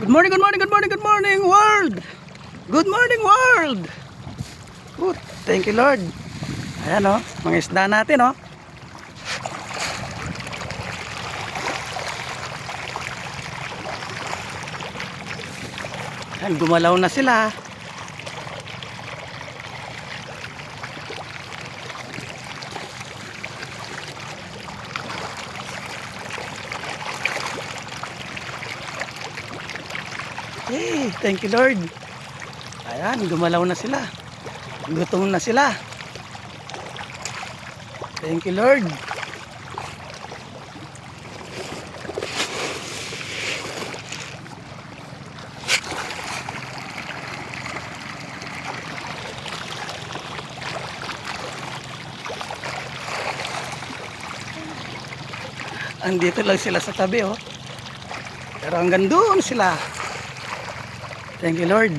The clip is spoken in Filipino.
Good morning, good morning, good morning, good morning, world! Good morning, world! Good, thank you, Lord. Ayan, oh, mga isda natin, oh. Ayan, gumalaw na sila. Hey, thank you, Lord. Ayan, gumalaw na sila. Gutom na sila. Thank you, Lord. Andito lang sila sa tabi, oh. Pero hanggang doon sila. Thank you, Lord.